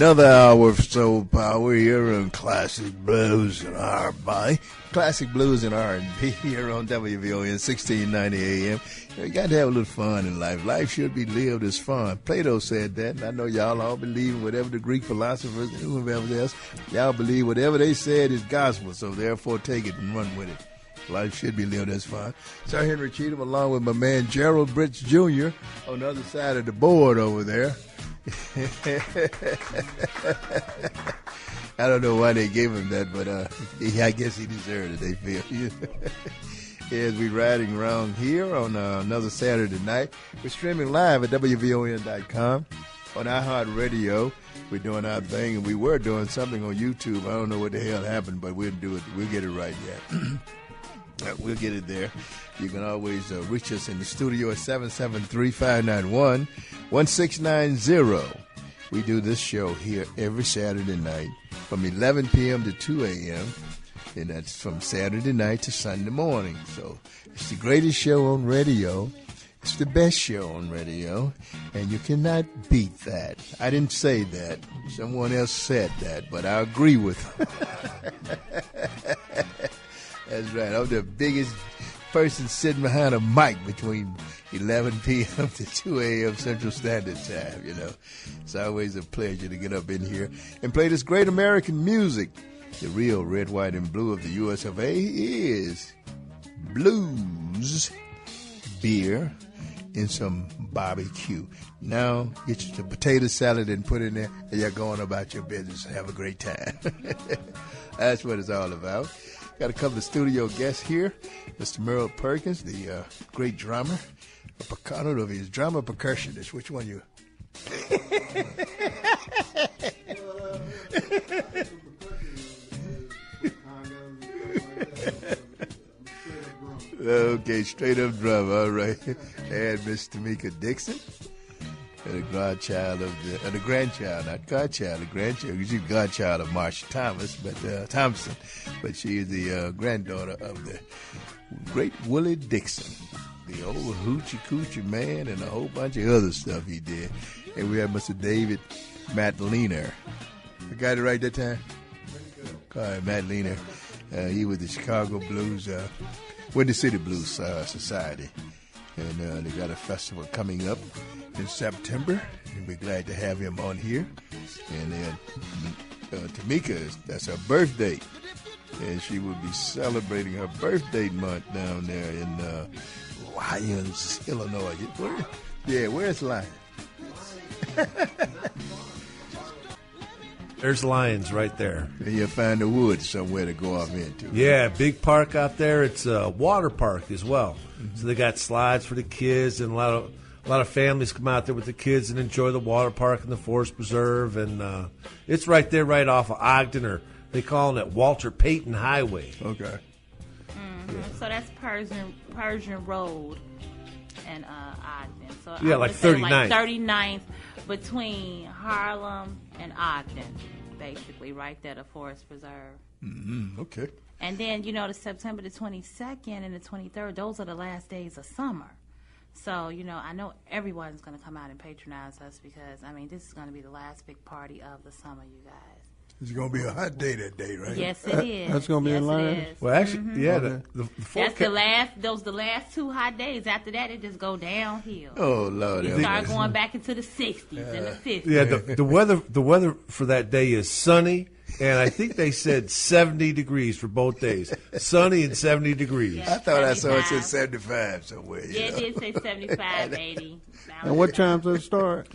Another hour of soul power here on Classic Blues and R&B. Classic Blues and R&B here on WVON 1690 AM. You got to have a little fun in life. Life should be lived as fun. Plato said that, and I know y'all all believe in whatever the Greek philosophers and whoever else, y'all believe whatever they said is gospel, so therefore take it and run with it. Life should be lived as fun. Sir Henry Cheatham along with my man Gerald Britz Jr. on the other side of the board over there. I don't know why they gave him that, but I guess he deserved it, they feel. As we riding around here on another Saturday night, we're streaming live at WVON.com on iHeartRadio. We're doing our thing, and we were doing something on YouTube. I don't know what the hell happened, but we'll do it. We'll get it right yet. We'll get it there. You can always reach us in the studio at 773-591-1690. We do this show here every Saturday night from 11 p.m. to 2 a.m., and that's from Saturday night to Sunday morning. So it's the greatest show on radio. It's the best show on radio, and you cannot beat that. I didn't say that. Someone else said that, but I agree with them. That's right. I'm the biggest person sitting behind a mic between 11 p.m. to 2 a.m. Central Standard Time, you know. It's always a pleasure to get up in here and play this great American music. The real red, white, and blue of the U.S. of A is blues, beer, and some barbecue. Now, get you some potato salad and put in there, and you're going about your business. Have a great time. That's what it's all about. Got a couple of studio guests here. Mr. Merle Perkins, the great drummer. I don't know if he's drummer or percussionist. Which one you? Okay, straight up drummer. All right. And Miss Tomiko Dixon. The grandchild of the grandchild, not godchild, the grandchild. She's godchild of Marsha Thomas, but Thompson, but she is the granddaughter of the great Willie Dixon, the old hoochie coochie man, and a whole bunch of other stuff he did. And we have Mr. David Madlener. I got it right that time. All right, Madlener. He was the Chicago Blues, Windy City Blues Society. And they got a festival coming up in September, and we're glad to have him on here. And then Tomiko, that's her birthday, and she will be celebrating her birthday month down there in LYONS, Illinois. Where's Lion? There's Lions right there. And you'll find the woods somewhere to go off into. Yeah, big park out there. It's a water park as well. Mm-hmm. So they got slides for the kids, and a lot of families come out there with the kids and enjoy the water park and the forest preserve. And it's right there, right off of Ogden, or they call it Walter Payton Highway. Okay. Mm-hmm. Yeah. So that's Persian Road and Ogden. So yeah, like 39th. Like 39th between Harlem and Ogden, basically, right there, the forest preserve. Mm-hmm. Okay. And then, the September the 22nd and the 23rd, those are the last days of summer. So, I know everyone's going to come out and patronize us because, this is going to be the last big party of the summer, you guys. It's going to be a hot day that day, right? Yes, it is. That's going to be in line? Well, actually, yeah. Okay. That's the last 2 hot days. After that, it just go downhill. Oh, Lord. You start going back into the 60s and the 50s. Yeah, the weather for that day is sunny, and I think they said 70 degrees for both days. Sunny and 70 degrees. Yeah, I thought 75. I saw it said 75 somewhere. Yeah, it did say 75, 80. And what time does it start?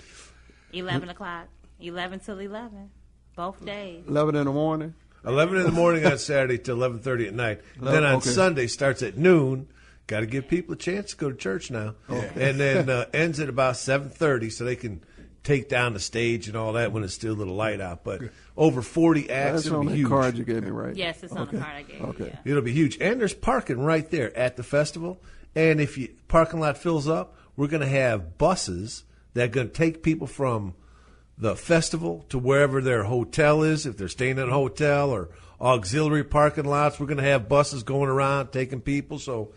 11 o'clock. 11 till 11. Both days. 11 in the morning? 11 in the morning on Saturday till 11:30 at night. Then on Sunday starts at noon. Got to give people a chance to go to church now. Okay. And then ends at about 7:30 so they can take down the stage and all that when it's still a little light out. But over 40 acts. That's on the card you gave me, right? Yes, it's on the card I gave you. Okay. It'll be huge. And there's parking right there at the festival. And if your parking lot fills up, we're going to have buses that are going to take people from the festival to wherever their hotel is, if they're staying in a hotel or auxiliary parking lots. We're going to have buses going around taking people. So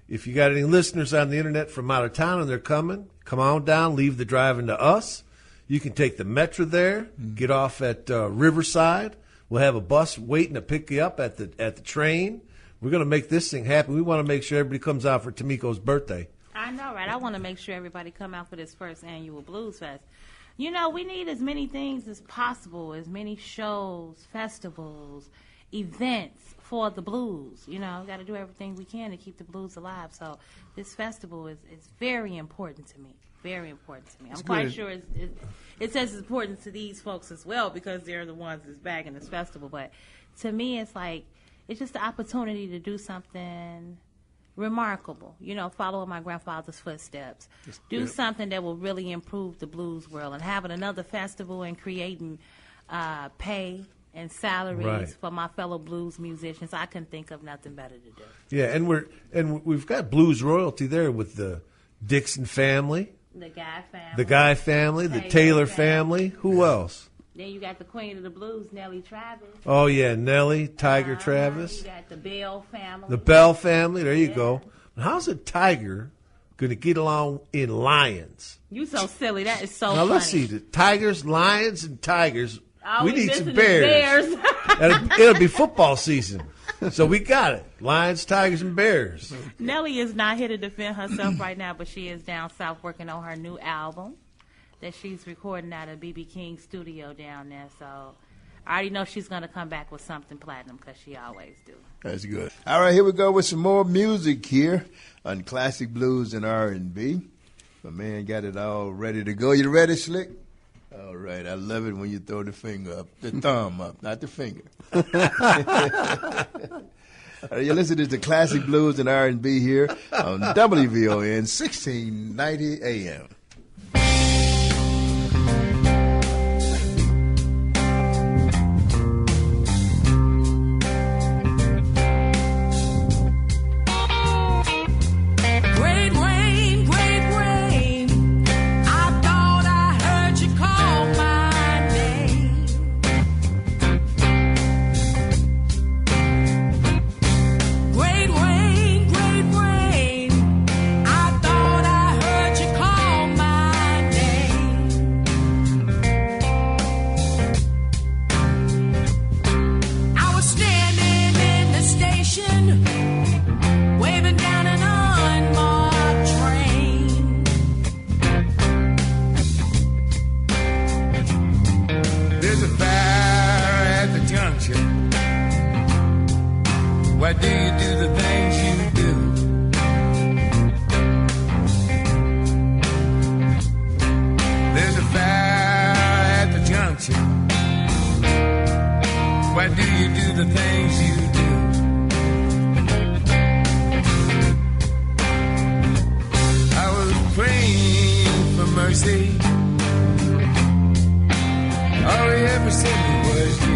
if you got any listeners on the internet from out of town and they're coming, come on down, leave the driving to us. You can take the Metro there, get off at Riverside. We'll have a bus waiting to pick you up at the train. We're going to make this thing happen. We want to make sure everybody comes out for Tomiko's birthday. I know, right? I want to make sure everybody come out for this first annual Blues Fest. You know, we need as many things as possible, as many shows, festivals, events for the blues. You know, got to do everything we can to keep the blues alive. So this festival is very important to me. Very important to me. I'm quite sure it's as important to these folks as well because they're the ones that's bagging this festival. But to me, it's like, it's just the opportunity to do something remarkable. You know, follow in my grandfather's footsteps. Do something that will really improve the blues world. And having another festival and creating pay and salaries for my fellow blues musicians, I can think of nothing better to do. Yeah, and we've got blues royalty there with the Dixon family. The Guy family. The Taylor family. Who else? Then you got the Queen of the Blues, Nellie Travis. Oh, yeah, Nellie, Tiger Travis. You got the Bell family. The Bell family, there you go. How's a Tiger going to get along in Lions? You so silly. That is so funny. Now, let's see. The Tigers, Lions, and Tigers. Oh, we need some Bears. It'll be football season. So we got it. Lions, Tigers, and Bears. Nellie is not here to defend herself right now, but she is down south working on her new album that she's recording out of B.B. King's studio down there. So I already know she's going to come back with something platinum because she always do. That's good. All right, here we go with some more music here on Classic Blues and R&B. My man got it all ready to go. You ready, Slick? All right. I love it when you throw the finger up, the thumb up, not the finger. You're listening to Classic Blues and R&B here on WVON 1690 AM. Why do you do the things you do? There's a fire at the junction. Why do you do the things you do? I was praying for mercy. All he ever sent me was you.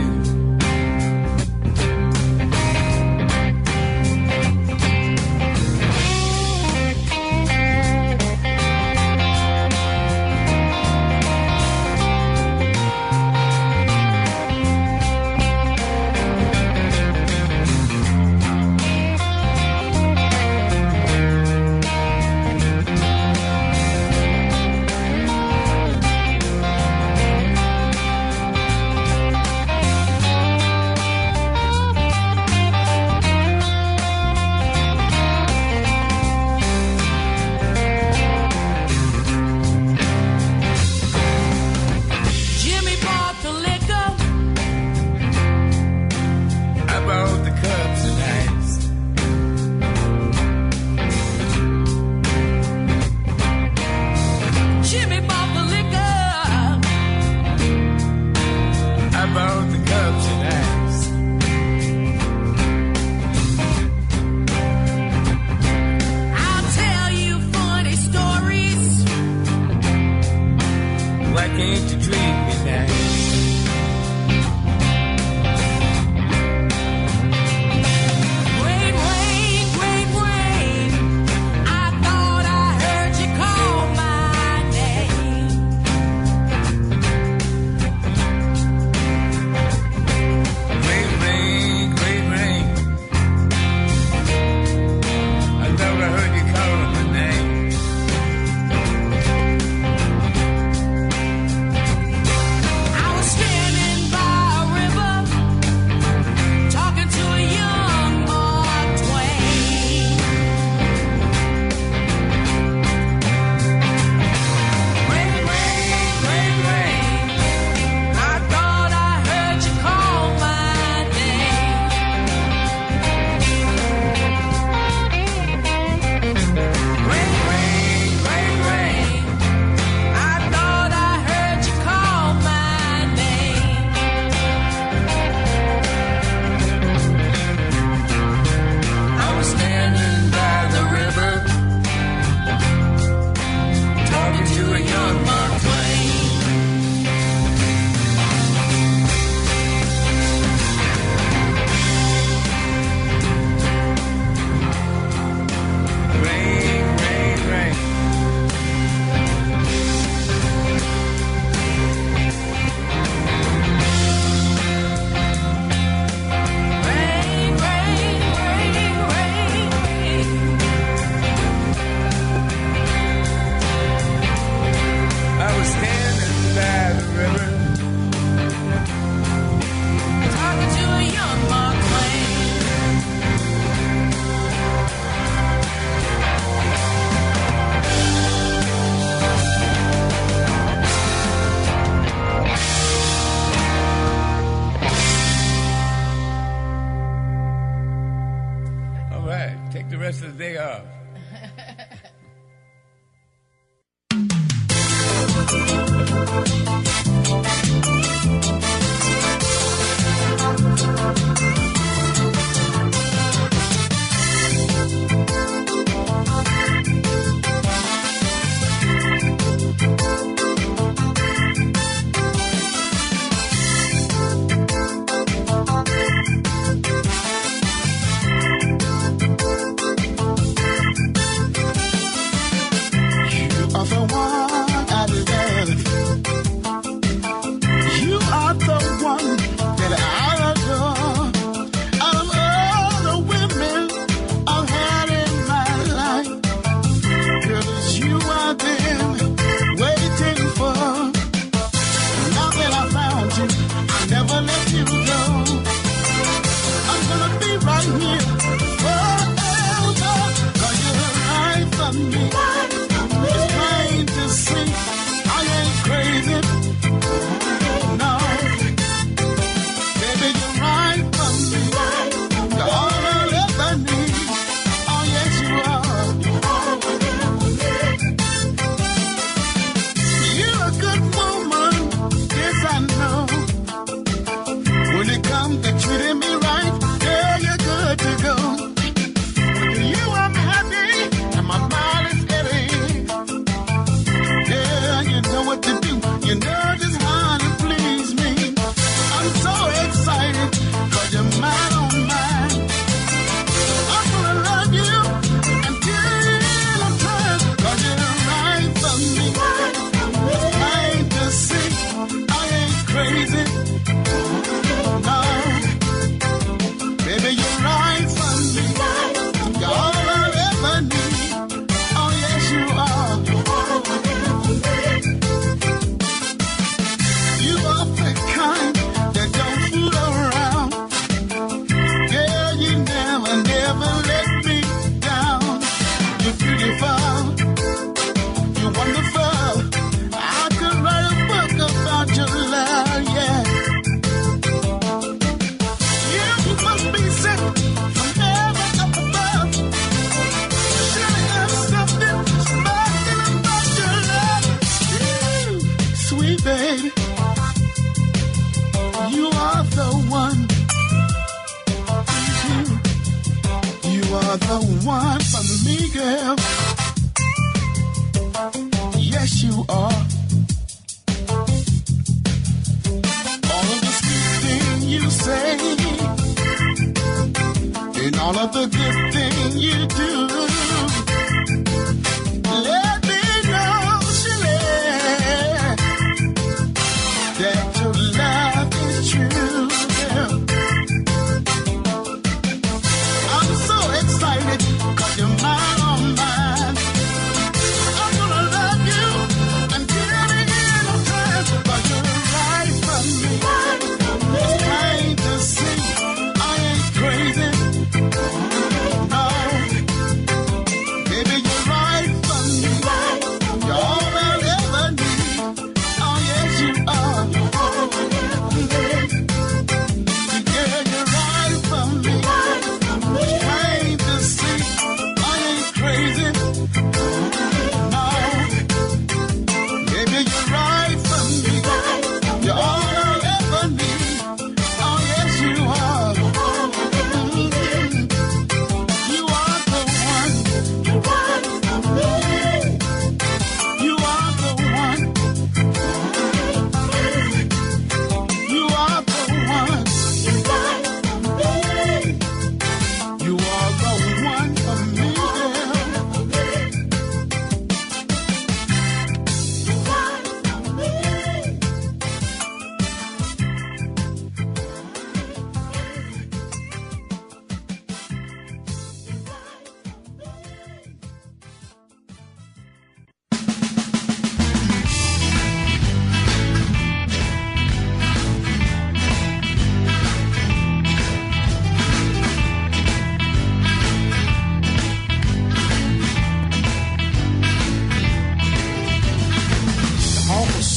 rest of the day off.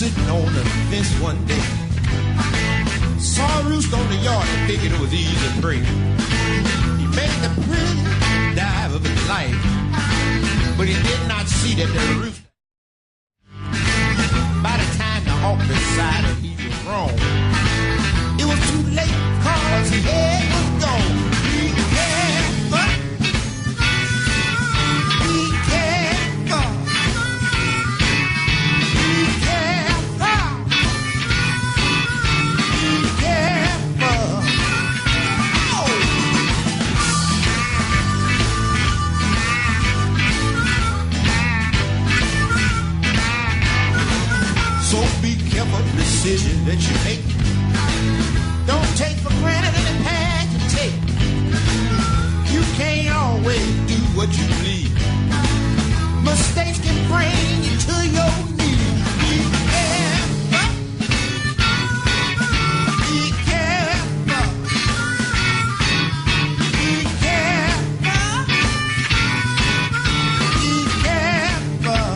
sitting on the fence one day. Saw a rooster on the yard and figured it was easy to break. He made the pretty dive of his life, but he did not see that the roof. By the time the hawk decided he was wrong, it was too late, cause his head was gone. Be careful. Be careful. Be careful. Be careful. Oh. So be careful the decision that you make. Don't take for granted any path you take. You can't always do what you believe. Mistakes can bring you to your knees. Be careful. Be careful. Be careful. Be careful.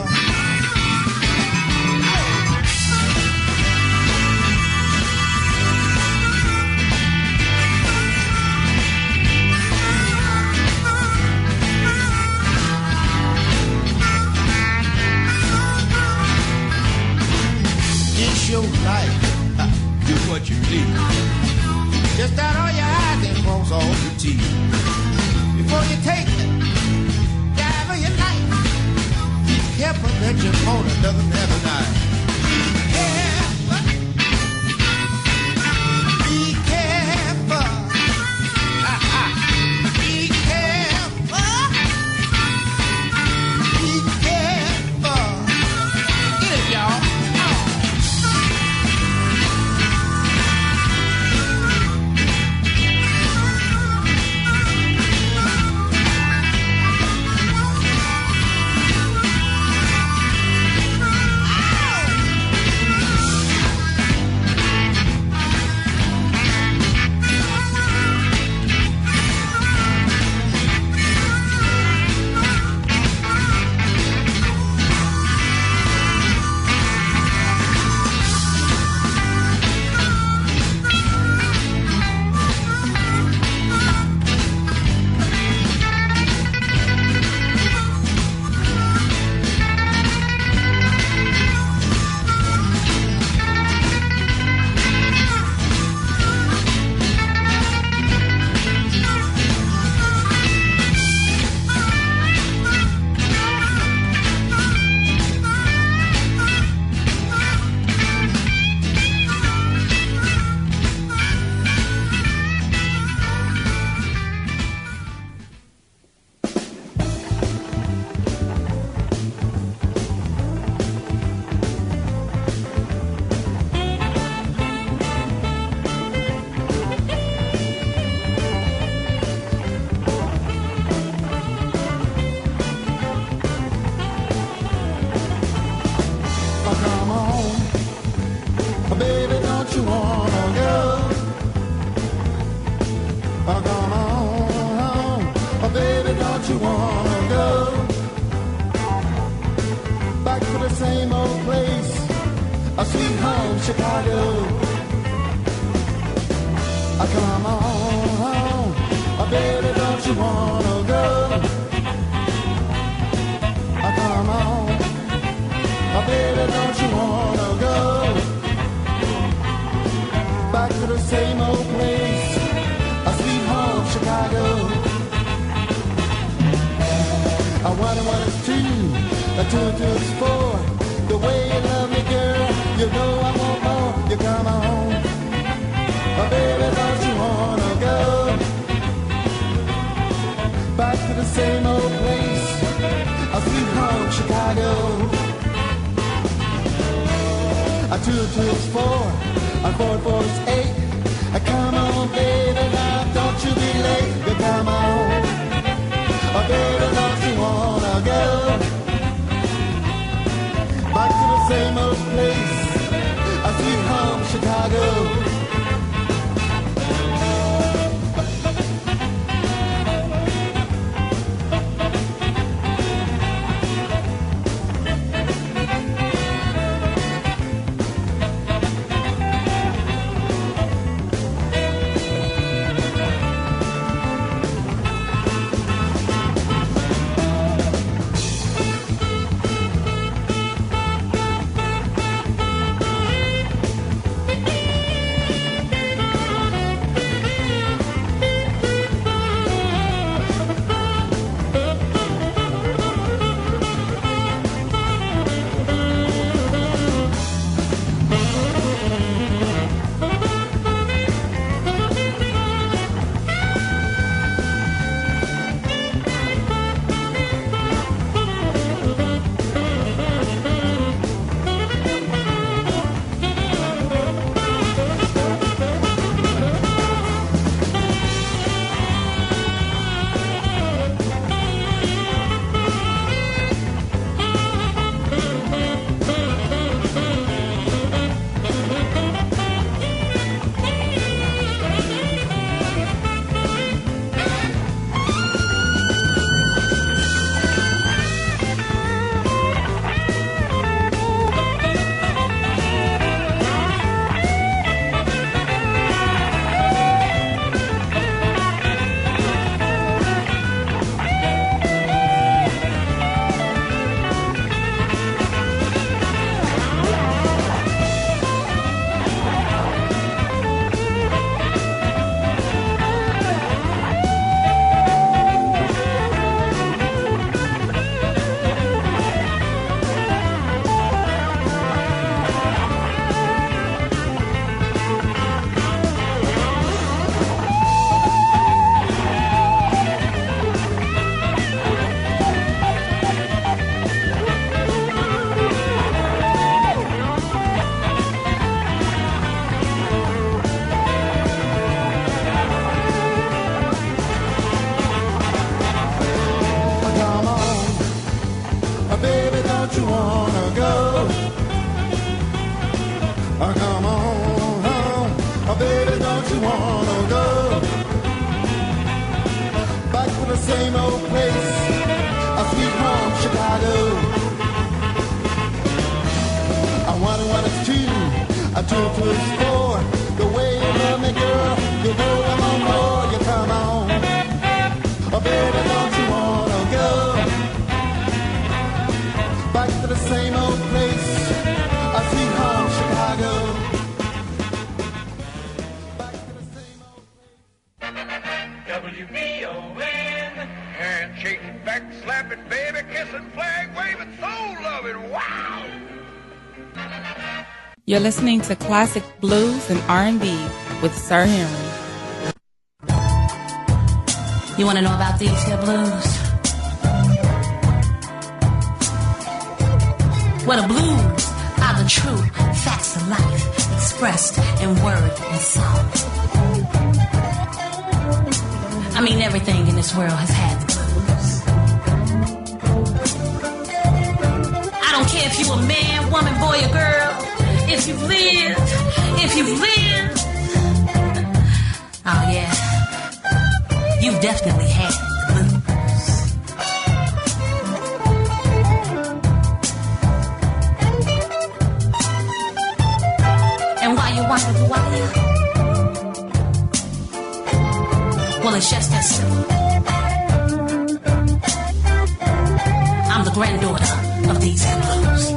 Your life, do what you please. Just dot all your I's and cross all your T's. Before you take it, dive of your life. Be careful that your opponent doesn't have a knife. Be careful. Be careful. Be careful. Be careful. Get it, y'all. 2 plus 4. The way you love me, girl, you know I'm on board. You come on, oh baby, don't you wanna go back to the same old place, a sweet home, Chicago. Back to the same old place. WVON. Handshaking, back slapping, baby kissing, flag waving, soul loving. Wow. You're listening to Classic Blues and R&B with Sir Henry. You want to know about these here blues? Well, the blues are the true facts of life expressed in word and song. I mean, everything in this world has had the blues. I don't care if you a man, woman, boy, or girl. If you've lived, oh yeah, you've definitely had the blues. And why you wonder why? Well, it's just that simple. I'm the granddaughter of these blues.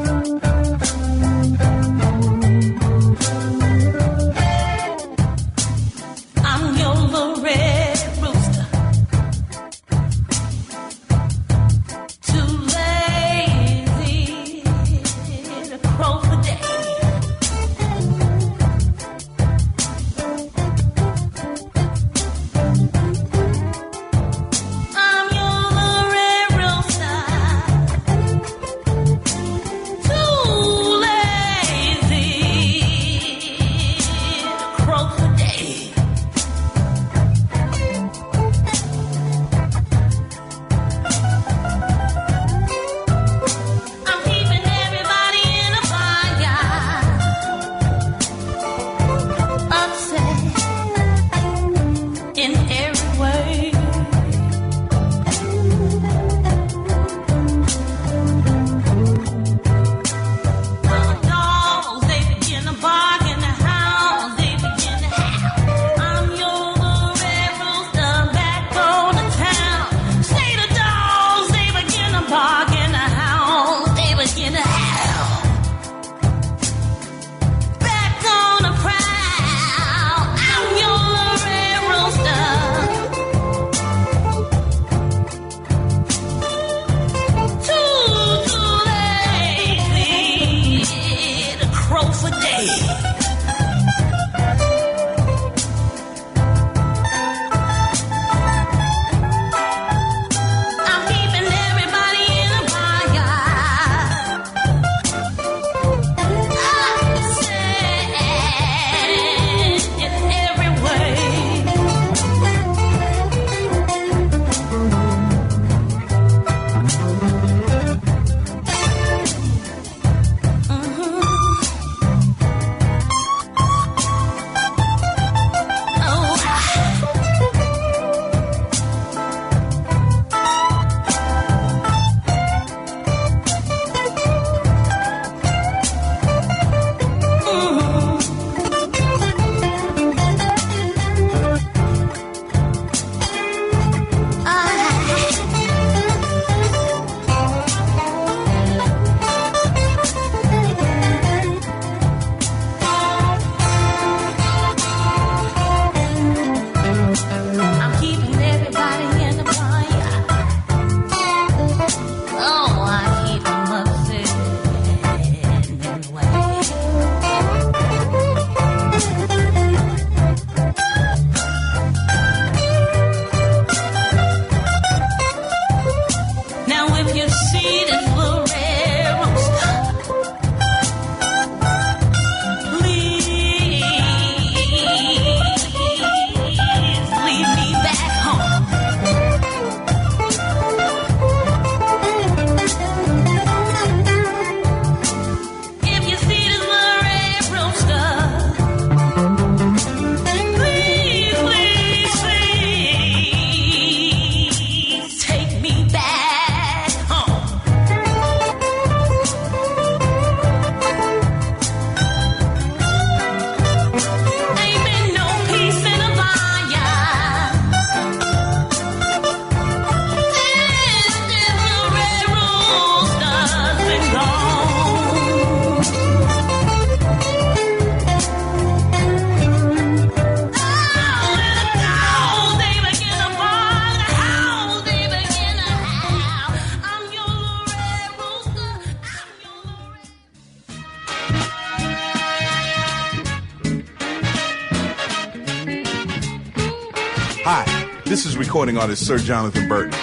Hi, this is recording artist Sir Jonathan Burton,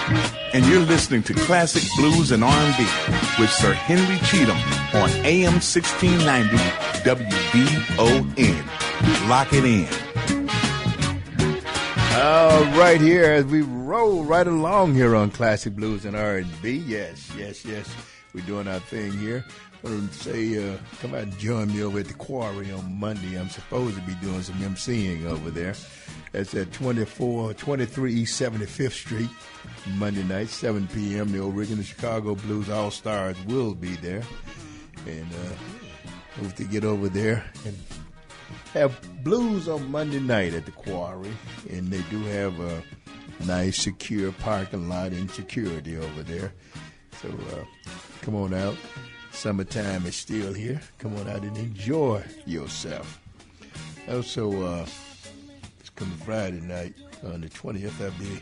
and you're listening to Classic Blues and R&B with Sir Henry Cheatham on AM 1690 WVON. Lock it in. All right, here as we roll right along here on Classic Blues and R&B. Yes. We're doing our thing here. I want to say, come out and join me over at the Quarry on Monday. I'm supposed to be doing some emceeing over there. That's at 23 East 75th Street, Monday night, 7 p.m. The original Chicago Blues All-Stars will be there. And hope to get over there and have blues on Monday night at the Quarry. And they do have a nice, secure parking lot and security over there. So come on out. Summertime is still here. Come on out and enjoy yourself. Also, it's coming Friday night on the 20th. I'll be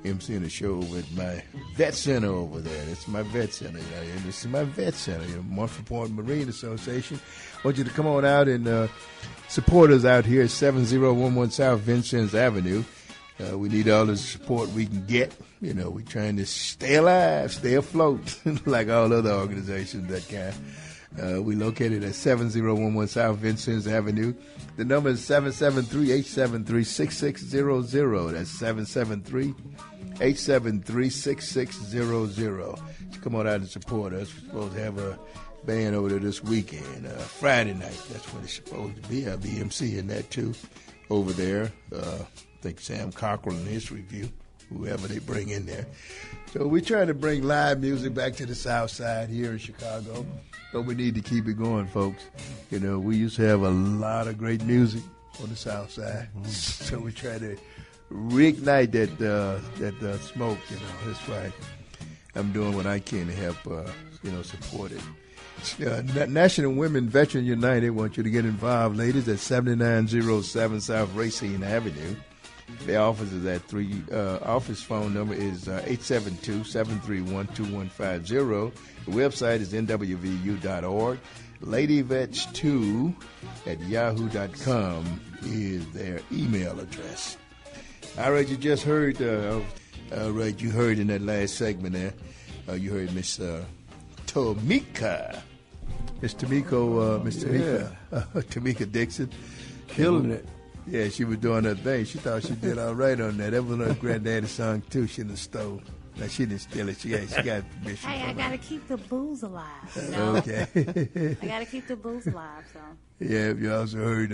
emceeing a show with my vet center over there. It's my vet center. And this is my vet center, Montford Point Marine Association. I want you to come on out and support us out here at 7011 South Vincennes Avenue. We need all the support we can get. We're trying to stay alive, stay afloat, like all other organizations that can. We're located at 7011 South Vincennes Avenue. The number is 773-873-6600. That's 773-873-6600. So come on out and support us. We're supposed to have a band over there this weekend, Friday night. That's when it's supposed to be. I'll be emceeing that too over there. I think Sam Cockrell in his review, whoever they bring in there. So we're trying to bring live music back to the South Side here in Chicago, but we need to keep it going, folks. We used to have a lot of great music on the South Side, so we try to reignite that smoke. That's why I'm doing what I can to help, support it. National Women Veteran United want you to get involved, ladies, at 7907 South Racine Avenue. The office is at office phone number is 872-731-2150. The website is nwvu.org. LadyVets2 at yahoo.com is their email address. All right, you just heard, you heard in that last segment there, you heard Miss Tomiko. Miss Tomiko, Tomiko Dixon. Killing it. Yeah, she was doing her thing. She thought she did all right on that. That was her granddaddy's song, too. She done stole. Now, she didn't steal it. She got permission. Hey, I got to keep the blues alive. Okay. I got to keep the blues alive, so. Yeah, you also heard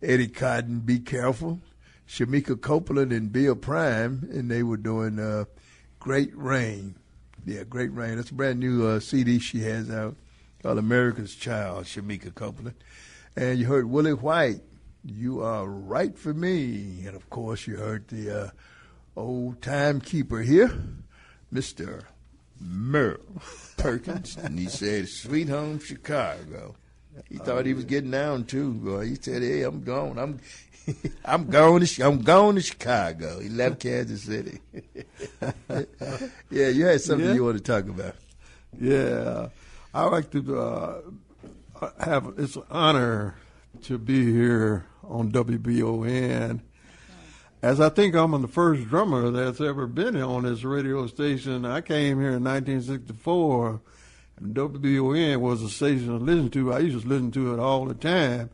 Eddie Cotton, Be Careful, Shamika Copeland and Bill Prime, and they were doing Great Rain. Yeah, Great Rain. That's a brand new CD she has out called America's Child, Shamika Copeland. And you heard Willie White, You Are Right For Me. And, of course, you heard the old timekeeper here, Mr. Merle Perkins. And he said, Sweet Home Chicago. He thought he was getting down, too. Boy. He said, hey, I'm gone. I'm going to Chicago. He left Kansas City. Yeah, you had something you want to talk about. Yeah. I like to it's an honor to be here on WVON, as I think I'm the first drummer that's ever been on this radio station. I came here in 1964, and WVON was a station to listen to. I used to listen to it all the time,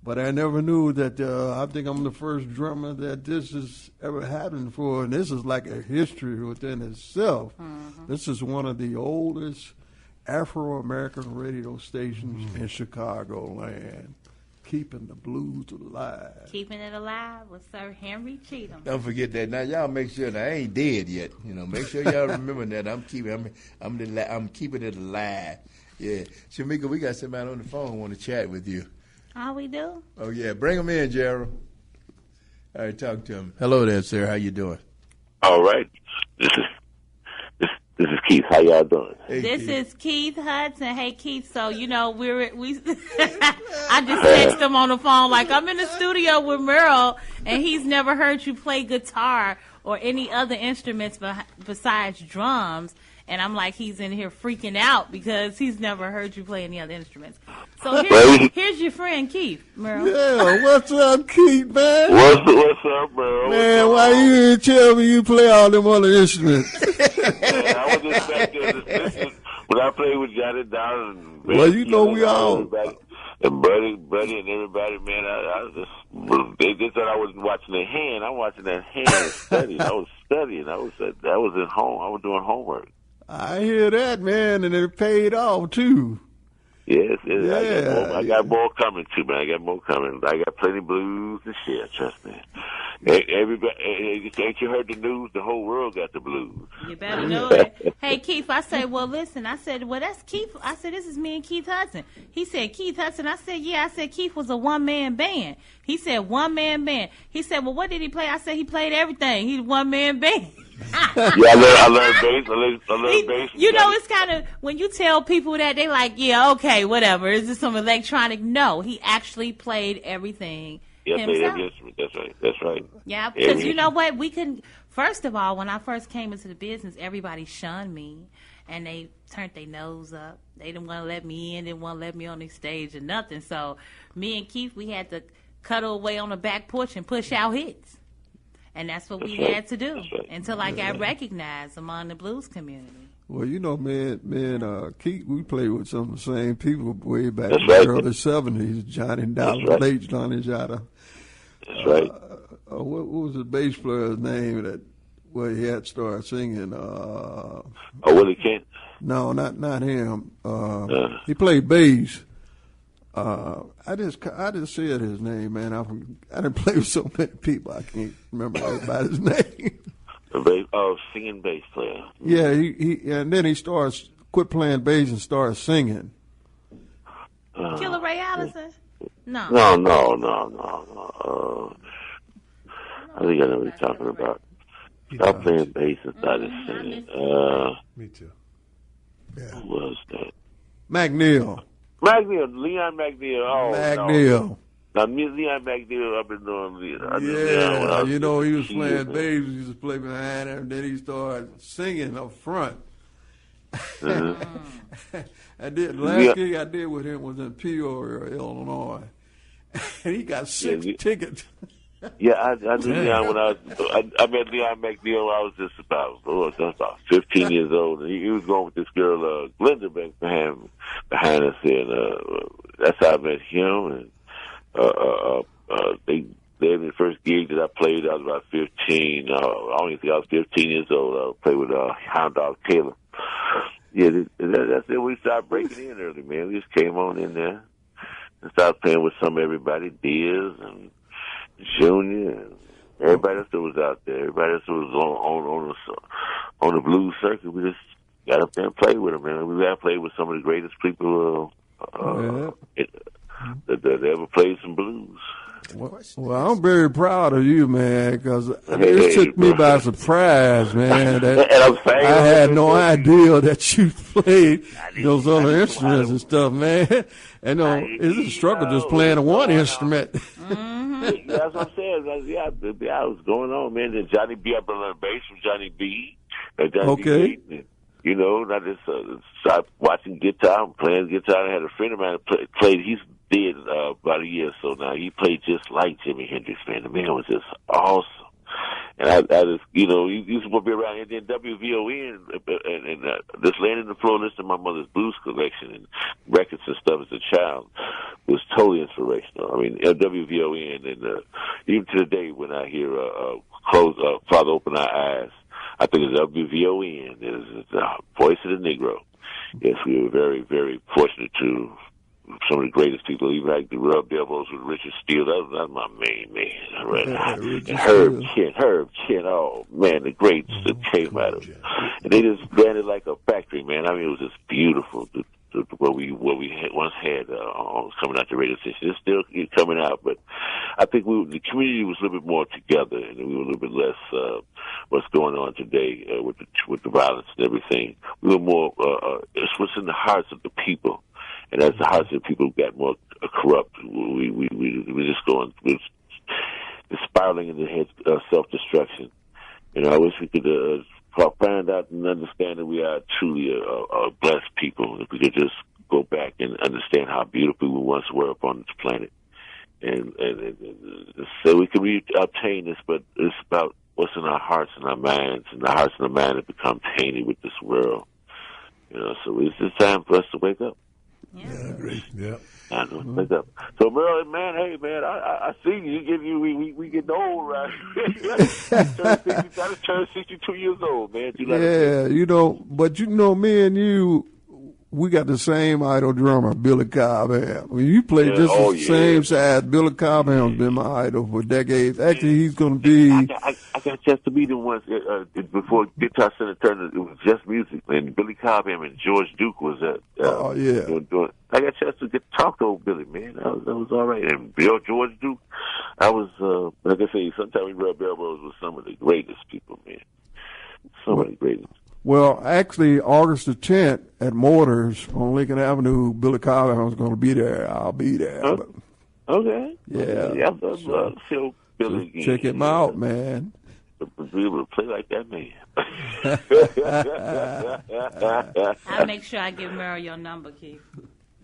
but I never knew that I think I'm the first drummer that this has ever happened for, and this is like a history within itself. Mm-hmm. This is one of the oldest Afro-American radio stations in Chicagoland, keeping the blues alive. Keeping it alive with Sir Henry Cheatham. Don't forget that. Now, y'all make sure that I ain't dead yet. Make sure y'all remember that I'm keeping it alive. Yeah, Shamika, we got somebody on the phone want to chat with you. Oh, we do? Oh yeah, bring him in, Gerald. All right, talk to him. Hello there, sir. How you doing? All right. This is Keith. How y'all doing? Hey, this is Keith Hudson. Hey, Keith. So we I just texted him on the phone like I'm in the studio with Merle, and he's never heard you play guitar or any other instruments besides drums. And I'm like, he's in here freaking out because he's never heard you play any other instruments. So here's your friend Keith, Merle. Yeah, what's up, Keith, man? What's up, Merle? Man, why you didn't tell me you play all them other instruments? Man, I was just back there. When I played with Johnny Down and Well, you know we all. And Buddy and everybody, man, they thought I was watching their hand. I'm watching that hand and studying. I was studying. I was at home. I was doing homework. I hear that, man, and it paid off too. Yes, yeah, I got more coming too, man. I got more coming. I got plenty of blues to share. Trust me. Everybody, ain't you heard the news? The whole world got the blues. You better know it. Hey, Keith, I said, well, listen. I said, well, that's Keith. I said, this is me and Keith Hudson. He said, Keith Hudson. I said, yeah. I said, Keith was a one-man band. He said, one-man band. He said, well, what did he play? I said, he played everything. He's a one-man band. Yeah, I learned bass. I learned bass. You know, it's kind of, when you tell people that, they like, yeah, okay, whatever. Is this some electronic? No, he actually played everything. Yeah, played every instrument. That's right. Yeah, because you know what? We couldn't. First of all, when I first came into the business, everybody shunned me, and they turned their nose up. They didn't want to let me in, didn't want to let me on the stage or nothing. So me and Keith, we had to cuddle away on the back porch and push out hits. And that's what we had to do until I got recognized among the blues community. Well, you know, man, Keith, we played with some of the same people way back in the early 70s. Johnny Dollar, late Johnny Jada. That's right. What was the bass player's name where he had started singing? Willie Kent? No, not him. He played bass. I just said his name, man. I didn't play with so many people. I can't remember everybody's name. Singing bass player. Yeah, he and then he quit playing bass and started singing. Killer Ray Allison? No. I think I know what you're talking about. Stop playing bass and started singing. Me too. Yeah. Who was that? McNeil. Leon McNeil. Oh, McNeil. No. Now, Leon McNeil, I've been doing. You know, he was playing bass. He used to play behind him, and then he started singing up front. Last gig I did with him was in Peoria, Illinois, and he got 6 tickets. Yeah, I knew Leon when I met Leon McNeil. I was just about 15 years old, and he was going with this girl, Glenda, back behind us, and that's how I met him. And they had the first gig that I played. I was about 15. I only think I was 15 years old. I played with Hound Dog Taylor. Yeah, that's it. We started breaking in early, man. We just came on in there and started playing with everybody, Diaz and Junior, and everybody else that was out there. Everybody else that was on the blues circuit. We just got up there and played with them, man. We got to play with some of the greatest people that ever played some blues. Well, I'm very proud of you, man, because it took me by surprise, man. I had no idea that you played those other instruments and stuff, man. And it's a struggle just playing one instrument. That's what I'm saying. I was going on, man. Then Johnny B, I learned bass from Johnny B. Okay. B. You know, I just started watching guitar and playing guitar. I had a friend of mine that played. He's dead about a year or so now. He played just like Jimi Hendrix, man. The man was just awesome. And I just, you know, he used to be around here. And then WVON and just laying in the floor listening to my mother's blues collection and records and stuff as a child was totally inspirational. I mean, WVON, and even to the day when I hear Father Open Our Eyes, I think it's WVON. It's the voice of the Negro. Yes, we were very, very fortunate to some of the greatest people, even like the Rub Devils with Richard Steele. That's my main man. Right? And Herb Chin. Oh man, the greats that came out of it. And they just ran it like a factory, man. I mean, it was just beautiful. What we once had coming out the radio station. It's still coming out, but I think the community was a little bit more together, and we were a little bit less what's going on today with the violence and everything. We were more. It's what's in the hearts of the people, and as the hearts of the people got more corrupt, we just going. We're spiraling into self-destruction. And I wish we could. Find out and understand that we are truly a blessed people. If we could just go back and understand how beautiful we once were upon this planet. And so we can obtain this, but it's about what's in our hearts and our minds, and the hearts and our minds have become tainted with this world. So it's just time for us to wake up. Yeah, I agree. Yeah. I know, wake up. So, Merle, man, hey, man, I see you. We getting old, right? I turn 62 years old, man. Yeah, but me and you, we got the same idol drummer, Billy Cobham. When you play just the same size, Billy Cobham's been my idol for decades. Actually, he's going to be... I got a chance to meet him once before Guitar Center turned. It was just music, and Billy Cobham and George Duke was doing. I got a chance to talk to old Billy, man. That was all right. And George Duke, I was, like I say, sometimes we rub elbows with some of the greatest people, man. Some of the greatest. Well, actually, August the 10th at Mortars on Lincoln Avenue, Billy Cobham's going to be there. I'll be there. Huh? Okay. Yeah. I'll see Billy again. Check him out, man. Be able to play like that man. I'll make sure I give Merle your number, Keith.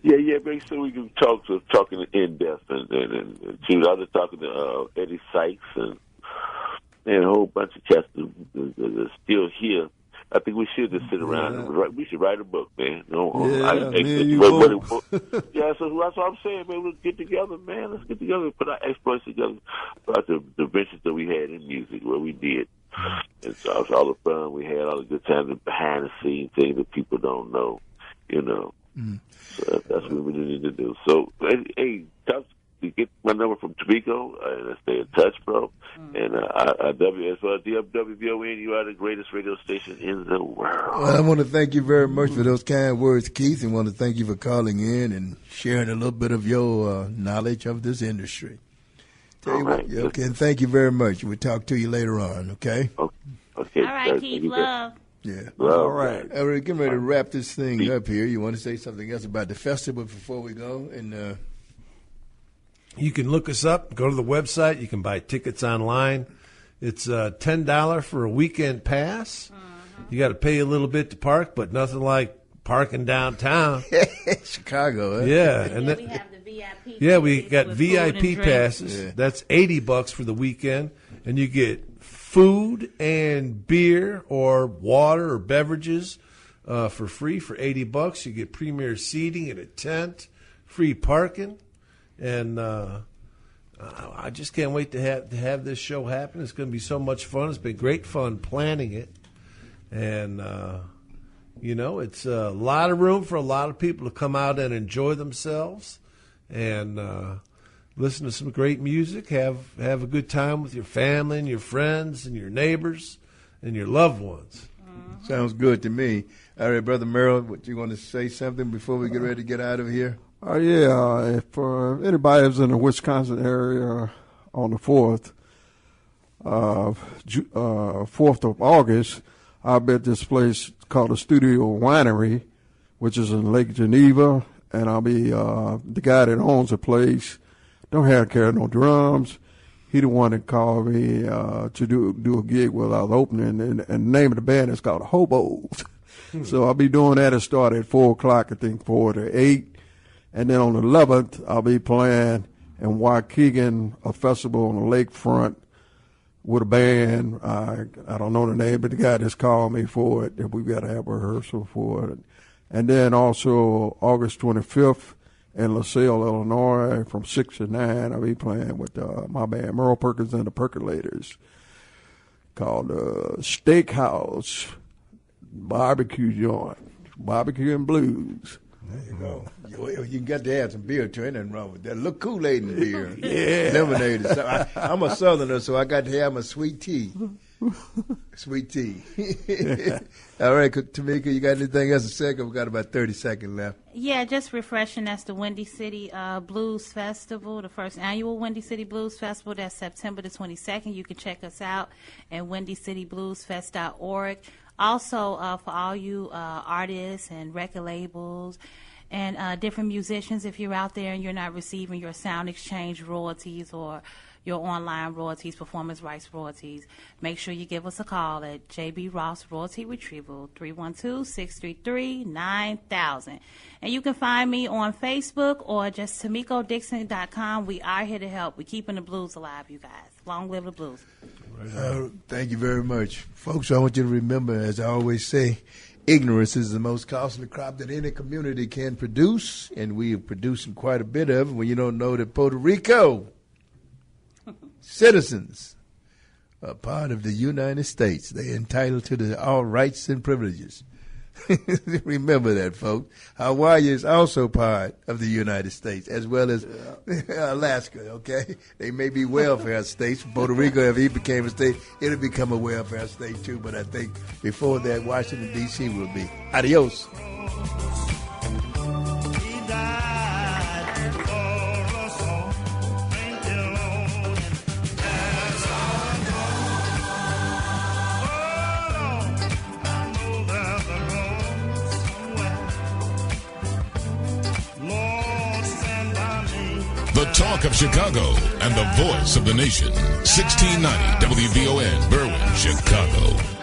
Yeah, make sure we can talking in depth and I was talking to Eddie Sykes and a whole bunch of cats that are still here. I think we should just sit around and we should write a book, man. So that's what I'm saying, man. Let's get together, man. Let's get together, put our exploits together about the ventures that we had in music, what we did. And so it was all the fun we had, all the good times, the behind the scenes things that people don't know, So that's what we need to do. So, hey, you get my number from Tomiko, and stay in touch, bro. And WVON, you are the greatest radio station in the world. Well, I want to thank you very much for those kind words, Keith, and want to thank you for calling in and sharing a little bit of your knowledge of this industry. Okay, and thank you very much. We'll talk to you later on, okay? Okay. All right, Keith, love. Yeah. All right. All right, getting ready to wrap this thing up here. You want to say something else about the festival before we go? And you can look us up, go to the website. You can buy tickets online. It's $10 for a weekend pass. You got to pay a little bit to park, but nothing like parking downtown. Chicago, huh? Yeah. And we have the VIP. Yeah, we got VIP passes. Yeah. That's $80 for the weekend, and you get food and beer or water or beverages for free for $80. You get premier seating and a tent, free parking, and I just can't wait to have this show happen. It's going to be so much fun. It's been great fun planning it, and it's a lot of room for a lot of people to come out and enjoy themselves and listen to some great music, have a good time with your family and your friends and your neighbors and your loved ones. Sounds good to me. All right, Brother Merle, what you want to say something before we get ready to get out of here? If anybody is in the Wisconsin area on the 4th of August, I'll be at this place called the Studio Winery, which is in Lake Geneva, and I'll be the guy that owns the place. Don't have to carry no drums. He the one that called me to do a gig while I was opening, and the name of the band is called Hobos. So I'll be doing that. It start at 4 o'clock, I think 4 to 8. And then on the 11th, I'll be playing in Waukegan, a festival on the lakefront with a band. I don't know the name, but the guy just called me for it. We've got to have a rehearsal for it. And then also August 25th in LaSalle, Illinois, from 6 to 9, I'll be playing with my band, Merle, Perkins and the Percolators, called Steakhouse Barbecue Joint, Barbecue and Blues. There you go. You got to add some beer to it. Ain't nothing wrong with that. A little Kool-Aid in the beer. Yeah. Lemonade. So I'm a Southerner, so I got to have my sweet tea. Sweet tea. All right, Tomiko, you got anything else to say? We got about 30 seconds left. Yeah, just refreshing. That's the Windy City Blues Festival, the first annual Windy City Blues Festival. That's September the 22nd. You can check us out at windycitybluesfest.org. Also, for all you artists and record labels and different musicians, if you're out there and you're not receiving your sound exchange royalties or your online royalties, performance rights royalties, make sure you give us a call at JB Ross Royalty Retrieval, 312-633-9000. And you can find me on Facebook or just TomikoDixon.com. We are here to help. We're keeping the blues alive, you guys. Long live the blues. Thank you very much. Folks, I want you to remember, as I always say, ignorance is the most costly crop that any community can produce, and we are producing quite a bit of it. When you don't know that Puerto Rico citizens are part of the United States, they're entitled to all rights and privileges. Remember that, folks. Hawaii is also part of the United States, as well as Alaska, okay? They may be welfare states. Puerto Rico, if he became a state, it'll become a welfare state, too. But I think before that, Washington, D.C. will be. Adios. The talk of Chicago and the voice of the nation. 1690 WVON, Berwyn, Chicago.